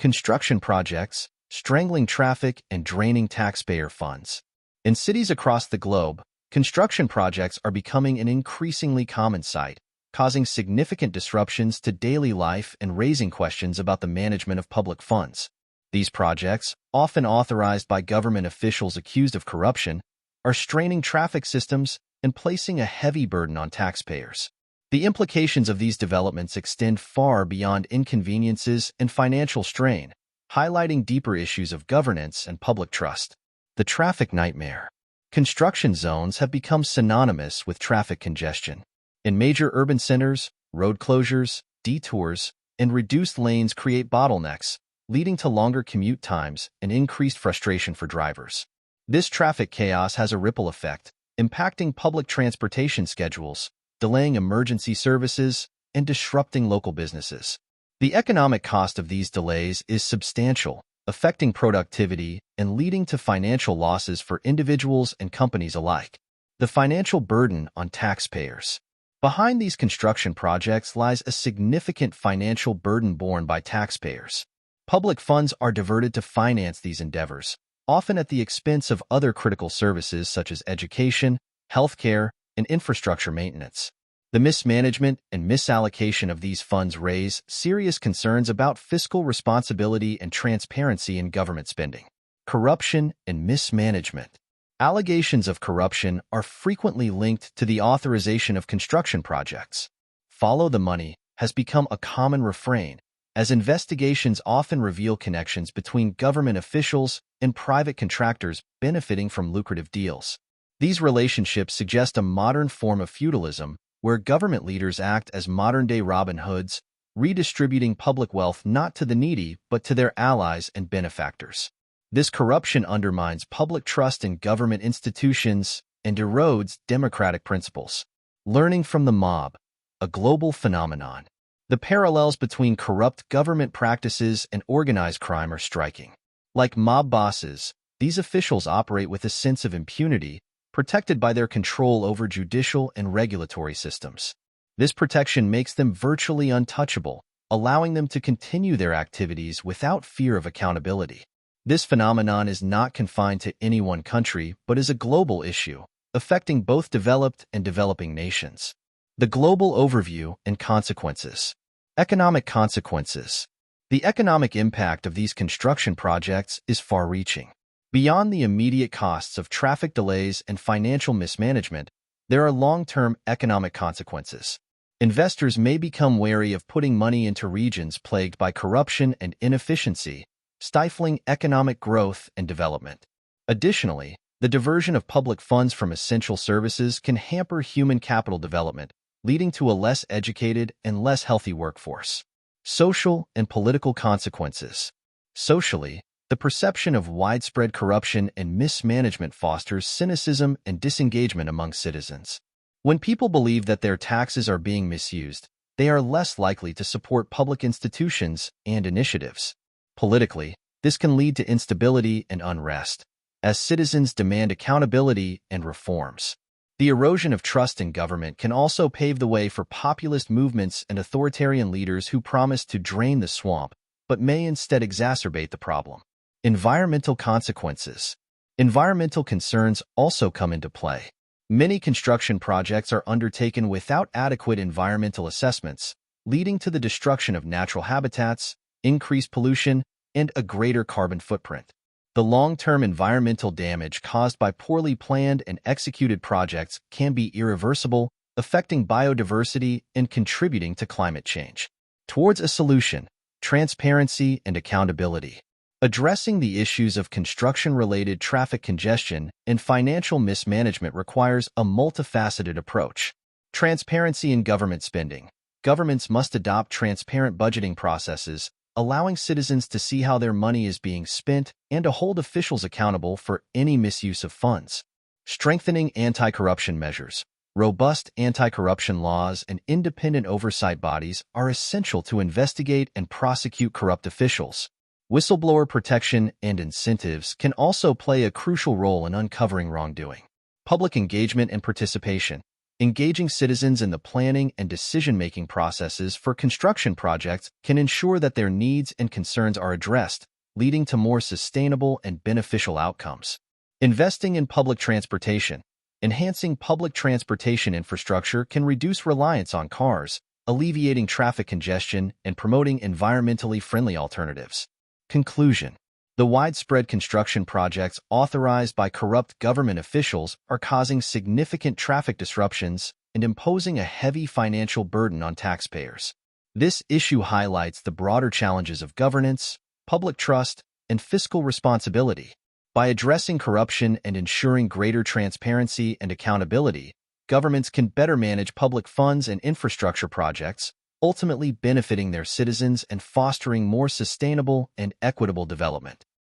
construction projects, strangling traffic, and draining taxpayer funds. In cities across the globe, construction projects are becoming an increasingly common sight, causing significant disruptions to daily life and raising questions about the management of public funds. These projects, often authorized by government officials accused of corruption, are straining traffic systems and placing a heavy burden on taxpayers. The implications of these developments extend far beyond inconveniences and financial strain, highlighting deeper issues of governance and public trust. The traffic nightmare. Construction zones have become synonymous with traffic congestion. In major urban centers, road closures, detours, and reduced lanes create bottlenecks, leading to longer commute times and increased frustration for drivers. This traffic chaos has a ripple effect, impacting public transportation schedules, delaying emergency services, and disrupting local businesses. The economic cost of these delays is substantial, affecting productivity and leading to financial losses for individuals and companies alike. The financial burden on taxpayers. Behind these construction projects lies a significant financial burden borne by taxpayers. Public funds are diverted to finance these endeavors, often at the expense of other critical services such as education, healthcare, and infrastructure maintenance. The mismanagement and misallocation of these funds raise serious concerns about fiscal responsibility and transparency in government spending. Corruption and mismanagement. Allegations of corruption are frequently linked to the authorization of construction projects. Follow the money has become a common refrain, as investigations often reveal connections between government officials and private contractors benefiting from lucrative deals. These relationships suggest a modern form of feudalism where government leaders act as modern-day Robin Hoods, redistributing public wealth not to the needy but to their allies and benefactors. This corruption undermines public trust in government institutions and erodes democratic principles. Learning from the mob, a global phenomenon. The parallels between corrupt government practices and organized crime are striking. Like mob bosses, these officials operate with a sense of impunity, protected by their control over judicial and regulatory systems. This protection makes them virtually untouchable, allowing them to continue their activities without fear of accountability. This phenomenon is not confined to any one country, but is a global issue, affecting both developed and developing nations. The global overview and consequences. Economic consequences. The economic impact of these construction projects is far-reaching. Beyond the immediate costs of traffic delays and financial mismanagement, there are long-term economic consequences. Investors may become wary of putting money into regions plagued by corruption and inefficiency, stifling economic growth and development. Additionally, the diversion of public funds from essential services can hamper human capital development, leading to a less educated and less healthy workforce. Social and political consequences. Socially, the perception of widespread corruption and mismanagement fosters cynicism and disengagement among citizens. When people believe that their taxes are being misused, they are less likely to support public institutions and initiatives. Politically, this can lead to instability and unrest, as citizens demand accountability and reforms. The erosion of trust in government can also pave the way for populist movements and authoritarian leaders who promise to drain the swamp, but may instead exacerbate the problem. Environmental consequences. Environmental concerns also come into play. Many construction projects are undertaken without adequate environmental assessments, leading to the destruction of natural habitats, increased pollution, and a greater carbon footprint. The long-term environmental damage caused by poorly planned and executed projects can be irreversible, affecting biodiversity and contributing to climate change. Towards a solution, transparency and accountability. Addressing the issues of construction-related traffic congestion and financial mismanagement requires a multifaceted approach. Transparency in government spending. Governments must adopt transparent budgeting processes, allowing citizens to see how their money is being spent and to hold officials accountable for any misuse of funds. Strengthening anti-corruption measures. Robust anti-corruption laws and independent oversight bodies are essential to investigate and prosecute corrupt officials. Whistleblower protection and incentives can also play a crucial role in uncovering wrongdoing. Public engagement and participation. Engaging citizens in the planning and decision-making processes for construction projects can ensure that their needs and concerns are addressed, leading to more sustainable and beneficial outcomes. Investing in public transportation. Enhancing public transportation infrastructure can reduce reliance on cars, alleviating traffic congestion and promoting environmentally friendly alternatives. Conclusion. The widespread construction projects authorized by corrupt government officials are causing significant traffic disruptions and imposing a heavy financial burden on taxpayers. This issue highlights the broader challenges of governance, public trust, and fiscal responsibility. By addressing corruption and ensuring greater transparency and accountability, governments can better manage public funds and infrastructure projects, ultimately benefiting their citizens and fostering more sustainable and equitable development.